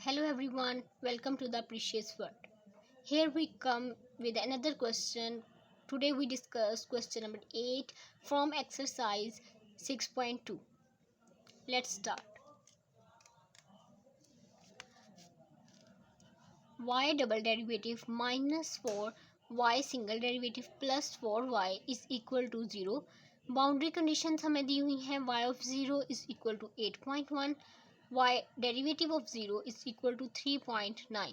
Hello everyone, welcome to the Precious Word. Here we come with another question. Today we discuss question number 8 from exercise 6.2. Let's start. Y double derivative minus 4y single derivative plus 4y is equal to 0. Boundary conditions हमें दी हुई हैं. y of 0 is equal to 8.1, y derivative of 0 is equal to 3.9.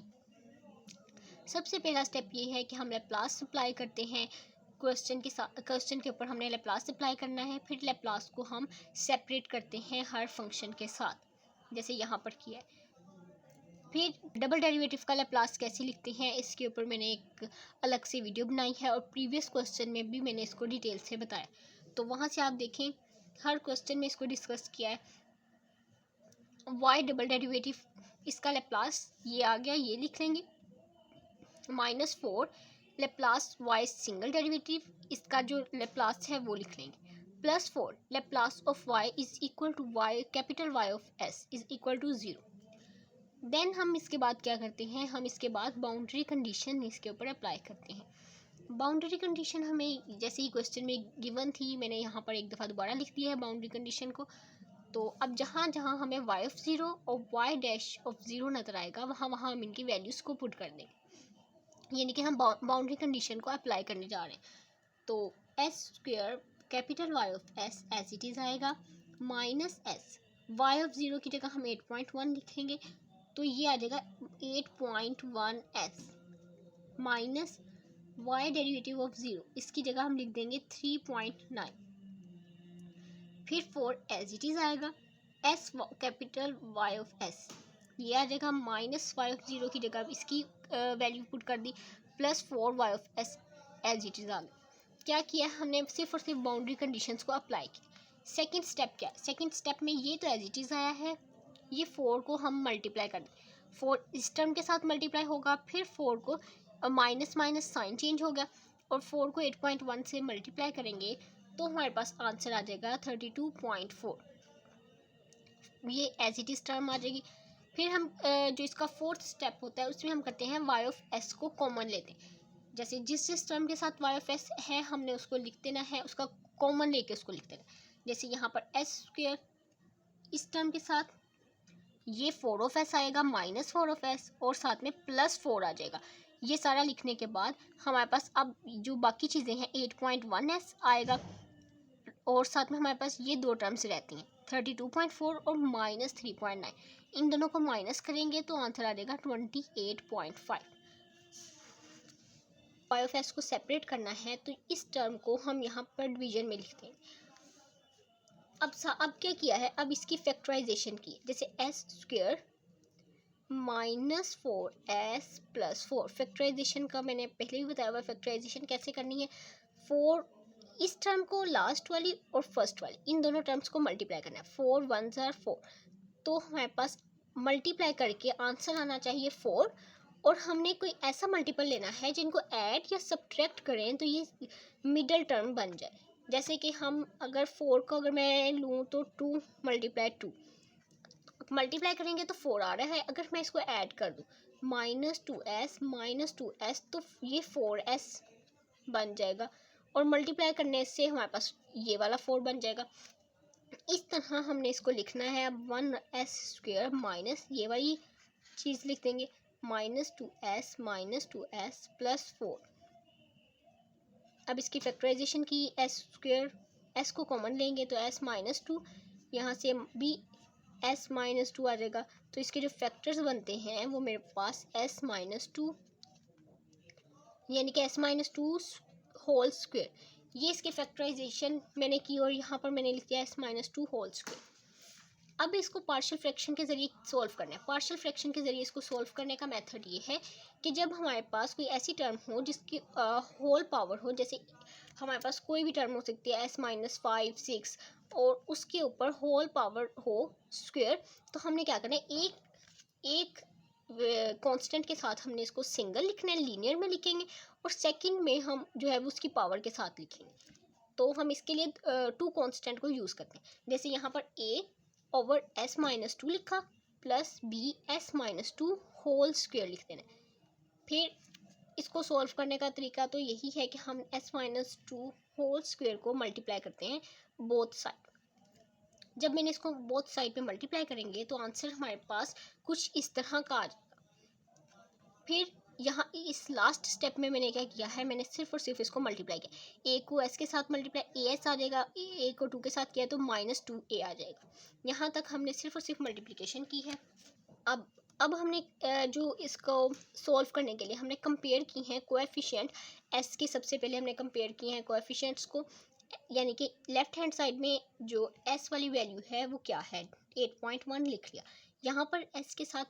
सबसे पहला step ये है कि हम Laplace apply करते हैं. क्वेश्चन के ऊपर हमने लैप्लास अप्लाई करना है. फिर लैप्लास को हम सेपरेट करते हैं हर फंक्शन के साथ, जैसे यहाँ पर किया है. फिर डबल डेरिवेटिव का लैप्लास कैसे लिखते हैं इसके ऊपर मैंने एक अलग से वीडियो बनाई है और प्रीवियस क्वेश्चन में भी मैंने इसको डिटेल से बताया, तो वहाँ से आप देखें. हर क्वेश्चन में इसको डिस्कस किया है. वाई डबल डेरिवेटिव इसका लैप्लास ये आ गया, ये लिख लेंगे. -4 लैप्लास वाई सिंगल डेरिवेटिव, इसका जो लैप्लास है वो लिख लेंगे. +4 Laplace of Y is equal to Y capital Y of S is equal to 0. Then हम इसके बाद क्या करते हैं, हम इसके बाद बाउंड्री कंडीशन इसके ऊपर अप्लाई करते हैं. बाउंड्री कंडीशन हमें जैसे ही क्वेश्चन में गिवन थी, मैंने यहाँ पर एक दफ़ा दोबारा लिख दिया है बाउंड्री कंडीशन को. तो अब जहाँ जहाँ हमें y ऑफ 0 और y डैश ऑफ 0 नज़र आएगा, वहाँ वहाँ हम इनकी वैल्यूज़ को पुट कर देंगे. यानी कि हम बाउंड्री कंडीशन को अप्लाई करने जा रहे हैं. तो S square capital Y of S as it is आएगा, माइनस एस वाई ऑफ 0 की जगह हम 8.1 लिखेंगे, तो ये आ जाएगा 8.1 S minus Y derivative of 0, इसकी जगह हम लिख देंगे 3.9. फिर 4 एज इट इज़ आएगा, S capital Y of S ये आ जाएगा, माइनस वाई ऑफ 0 की जगह इसकी वैल्यू पुट कर दी, +4 Y of S as it is आ गया. क्या किया हमने, सिर्फ और सिर्फ बाउंड्री कंडीशंस को अप्लाई की. सेकंड स्टेप क्या है, सेकंड स्टेप में ये तो एज इट इज़ आया है, ये 4 को हम मल्टीप्लाई कर दें. 4 इस टर्म के साथ मल्टीप्लाई होगा, फिर 4 को माइनस माइनस साइन चेंज हो गया और 4 को 8.1 से मल्टीप्लाई करेंगे तो हमारे पास आंसर आ जाएगा 32.4. ये एज इट इज़ टर्म आ जाएगी. फिर हम जो इसका फोर्थ स्टेप होता है उसमें हम करते हैं वाई ऑफ एस को कॉमन लेते हैं. जैसे जिस टर्म के साथ वाई ऑफ एस है हमने उसको लिख देना है, उसका कॉमन लेके उसको लिख देना. जैसे यहाँ पर एस स्क्वेयर इस टर्म के साथ ये 4 ऑफ एस आएगा, -4 ऑफ एस और साथ में +4 आ जाएगा. ये सारा लिखने के बाद हमारे पास अब जो बाकी चीज़ें हैं 8.1 एस आएगा और साथ में हमारे पास ये दो टर्म्स रहती हैं 32.4 और -3.9. इन दोनों को माइनस करेंगे तो आंसर आ जाएगा 28.5. वाई ऑफ एस को सेपरेट करना है तो इस टर्म को हम यहाँ पर डिवीजन में लिखते हैं. अब क्या किया है, अब इसकी फैक्टराइजेशन की. जैसे एस स्क्वेयर -4s + 4 फैक्टराइजेशन का मैंने पहले भी बताया हुआ. फैक्टराइजेशन कैसे करनी है, 4 इस टर्म को लास्ट वाली और फर्स्ट वाली इन दोनों टर्म्स को मल्टीप्लाई करना है. 4 1s are 4, तो हमारे पास मल्टीप्लाई करके आंसर आना चाहिए 4. और हमने कोई ऐसा मल्टीपल लेना है जिनको ऐड या सब्ट्रैक्ट करें तो ये मिडल टर्म बन जाए. जैसे कि हम अगर 4 को अगर मैं लूँ तो 2 × 2 मल्टीप्लाई करेंगे तो 4 आ रहा है. अगर मैं इसको ऐड कर दूँ -2s तो ये 4s बन जाएगा और मल्टीप्लाई करने से हमारे पास ये वाला 4 बन जाएगा. इस तरह हमने इसको लिखना है. अब 1s² माइनस ये वाली चीज़ लिख देंगे, -2s +4. अब इसकी फैक्टराइजेशन की, s² s को कॉमन लेंगे तो s -2, यहाँ से भी s -2 आ जाएगा. तो इसके जो फैक्टर्स बनते हैं वो मेरे पास s -2 यानी कि s -2 होल स्क्वेयर, ये इसके फैक्टराइजेशन मैंने की और यहाँ पर मैंने लिख दिया s -2 होल स्क्वेयर. अब इसको पार्शियल फ्रैक्शन के ज़रिए सॉल्व करना है. पार्शियल फ्रैक्शन के ज़रिए इसको सॉल्व करने का मेथड ये है कि जब हमारे पास कोई ऐसी टर्म हो जिसकी होल पावर हो, जैसे हमारे पास कोई भी टर्म हो सकती है s -5 6 और उसके ऊपर होल पावर हो स्क्वेयर, तो हमने क्या करना है, एक कांस्टेंट के साथ हमने इसको सिंगल लिखना है, लीनियर में लिखेंगे, और सेकंड में हम जो है वो उसकी पावर के साथ लिखेंगे. तो हम इसके लिए 2 कांस्टेंट को यूज़ करते हैं. जैसे यहाँ पर a/s -2 लिखा plus B S minus two whole square लिख देना है। फिर इसको सॉल्व करने का तरीका तो यही है कि हम S minus two whole square को मल्टीप्लाई करते हैं बोथ साइड। जब मैंने इसको बोथ साइड पे मल्टीप्लाई करेंगे तो आंसर हमारे पास कुछ इस तरह का आ जाएगा। फिर यहाँ इस लास्ट स्टेप में मैंने क्या किया है, मैंने सिर्फ और सिर्फ इसको मल्टीप्लाई किया। ए को एस के साथ मल्टीप्लाई ए एस आ जाएगा, ए को टू के साथ किया तो माइनस टू ए आ जाएगा। यहाँ तक हमने सिर्फ और सिर्फ मल्टीप्लिकेशन की है। अब हमने जो इसको सॉल्व करने के लिए हमने कंपेयर की हैं कोएफिशिएंट एस के। सबसे पहले हमने कंपेयर किए हैं कोएफिशिएंट्स को, यानी कि लेफ्ट हैंड साइड में जो एस वाली वैल्यू है वो क्या है, 8.1 लिख लिया। यहाँ पर एस के साथ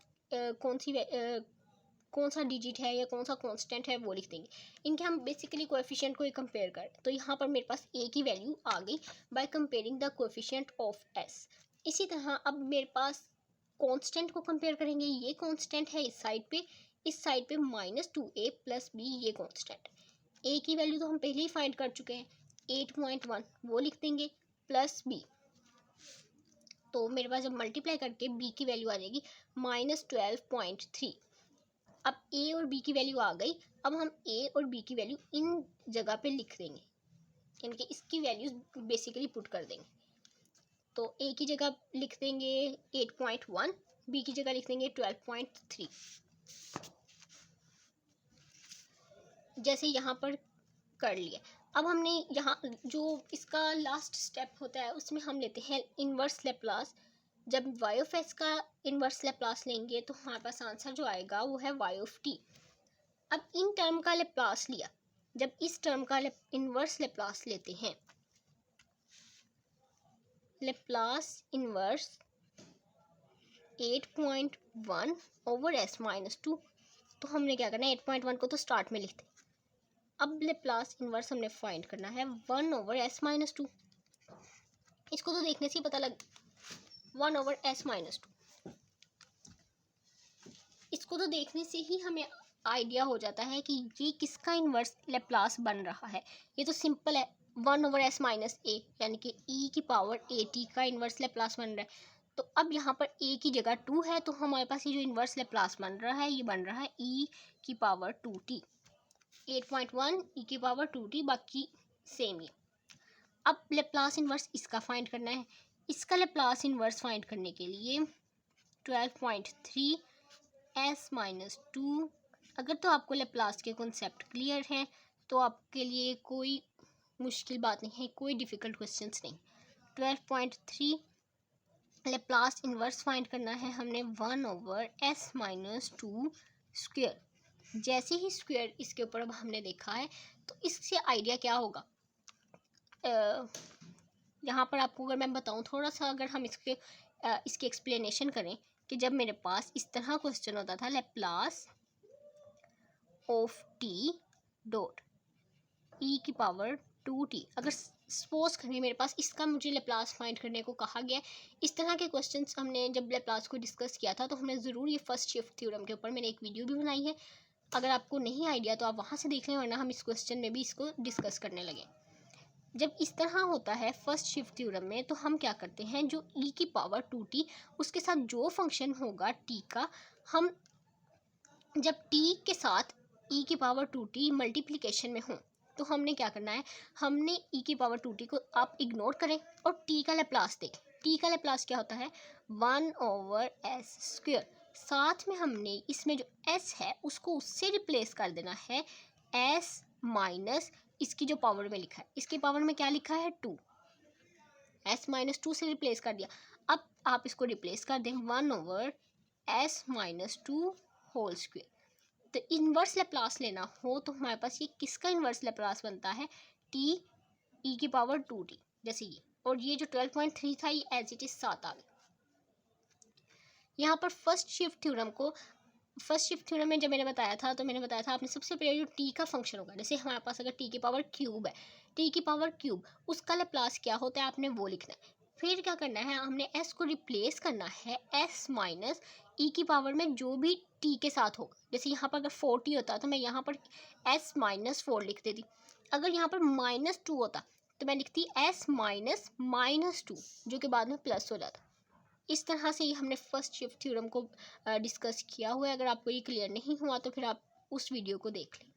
कौन सा डिजिट है या कौन सा कांस्टेंट है वो लिख देंगे। इनके हम बेसिकली कोएफिशिएंट को ही कंपेयर करें तो यहाँ पर मेरे पास ए की वैल्यू आ गई by comparing the coefficient of S. इसी तरह अब मेरे पास कांस्टेंट को कंपेयर करेंगे। ये कांस्टेंट है इस साइड पे माइनस टू ए प्लस बी, ये कांस्टेंट। ए की वैल्यू तो हम पहले ही फाइंड कर चुके हैं 8.1, वो लिख देंगे प्लस बी। तो मेरे पास जब मल्टीप्लाई करके बी की वैल्यू आ जाएगी -12.3। अब ए और बी की वैल्यू आ गई। अब हम ए और बी की वैल्यू इन जगह पे लिख देंगे, यानी कि इसकी वैल्यूज बेसिकली पुट कर देंगे। तो ए की जगह लिख देंगे 8.1, बी की जगह लिख देंगे 12.3। जैसे यहाँ पर कर लिया। अब हमने यहाँ जो इसका लास्ट स्टेप होता है उसमें हम लेते हैं इन्वर्स लेप्लास। जब y ऑफ s का इन्वर्स लेप्लास लेंगे तो हमारे पास आंसर जो आएगा वो है y ऑफ t। अब इन टर्म का लेप्लास लिया, जब इस टर्म का इन्वर्स लेप्लास लेते हैं, Laplace inverse 8.1 over s minus two, तो हमने क्या करना है 8.1 को तो स्टार्ट में लिखते हैं। अब लेप्लास इन्वर्स हमने फाइंड करना है 1 ओवर s माइनस टू। इसको तो देखने से ही पता लग 1 ओवर s माइनस टू, इसको तो देखने से ही हमें आइडिया हो जाता है कि ये किसका इन्वर्स लेप्लास बन रहा है। ये तो सिंपल है, 1 ओवर s माइनस ए, यानी कि e की पावर ए टी का इन्वर्स लेप्लास बन रहा है। तो अब यहाँ पर a की जगह 2 है तो हमारे पास ये जो इन्वर्स लेप्लास बन रहा है ये बन रहा है e की पावर 2t, 8.1 e की पावर 2t, बाकी सेम ही। अब लेप्लास इन्वर्स इसका फाइंड करना है। इसका लेप्लास इन्वर्स फाइंड करने के लिए 12.3 s माइनस टू। अगर तो आपको लेप्लास के कॉन्सेप्ट क्लियर हैं तो आपके लिए कोई मुश्किल बात नहीं है, कोई डिफ़िकल्ट क्वेश्चंस नहीं। 12.3 लेप्लास इन्वर्स फाइंड करना है हमने 1 over s minus two square. जैसे ही स्क्वायर इसके ऊपर अब हमने देखा है तो इससे आइडिया क्या होगा, यहाँ पर आपको अगर मैं बताऊँ थोड़ा सा, अगर हम इसके एक्सप्लेनेशन करें कि जब मेरे पास इस तरह क्वेश्चन होता था Laplace of T dot E की पावर 2t, अगर सपोज करें मेरे पास इसका मुझे लेप्लास फाइंड करने को कहा गया। इस तरह के क्वेश्चंस हमने जब लेप्लास को डिस्कस किया था तो हमने ज़रूर ये फर्स्ट शिफ्ट थ्योरम के ऊपर मैंने एक वीडियो भी बनाई है। अगर आपको नहीं आइडिया तो आप वहाँ से देख लें, वरना हम इस क्वेश्चन में भी इसको डिस्कस करने लगे। जब इस तरह होता है फर्स्ट शिफ्ट थ्योरम में तो हम क्या करते हैं, जो e की पावर 2t उसके साथ जो फंक्शन होगा t का, हम जब t के साथ e की पावर 2t मल्टीप्लिकेशन में हो तो हमने क्या करना है, हमने e की पावर 2t को आप इग्नोर करें और t का लेप्लास देखें। t का लेप्लास क्या होता है 1 ओवर s स्क्वायर। साथ में हमने इसमें जो s है उसको उससे रिप्लेस कर देना है s माइनस इसकी जो पावर में लिखा है, इसकी पावर में क्या लिखा है 2, s माइनस 2 से रिप्लेस कर दिया। अब आप इसको रिप्लेस कर दें 1 over s minus 2 whole square. तो इन्वर्स लेप्लास लेना हो तो हमारे पास ये किसका इन्वर्स लेप्लास बनता है t e की पावर 2t, जैसे ये, और ये जो 12.3 था ये एज इट इज 7 आ गया। यहाँ पर फर्स्ट शिफ्ट थ्योरम में जब मैंने बताया था तो मैंने बताया था आपने सबसे पहले जो t का फंक्शन होगा, जैसे हमारे पास अगर t की पावर क्यूब है, t की पावर क्यूब उसका लेप्लास क्या होता है आपने वो लिखना है। फिर क्या करना है, हमने s को रिप्लेस करना है s माइनस e की पावर में जो भी t के साथ होगा। जैसे यहाँ पर अगर 4t होता तो मैं यहाँ पर s माइनस 4 लिख देती। अगर यहाँ पर -2 होता तो मैं लिखती s माइनस -2 जो कि बाद में प्लस हो जाता। इस तरह से ये हमने फर्स्ट शिफ्ट थ्योरम को डिस्कस किया हुआ है। अगर आपको ये क्लियर नहीं हुआ तो फिर आप उस वीडियो को देख लें।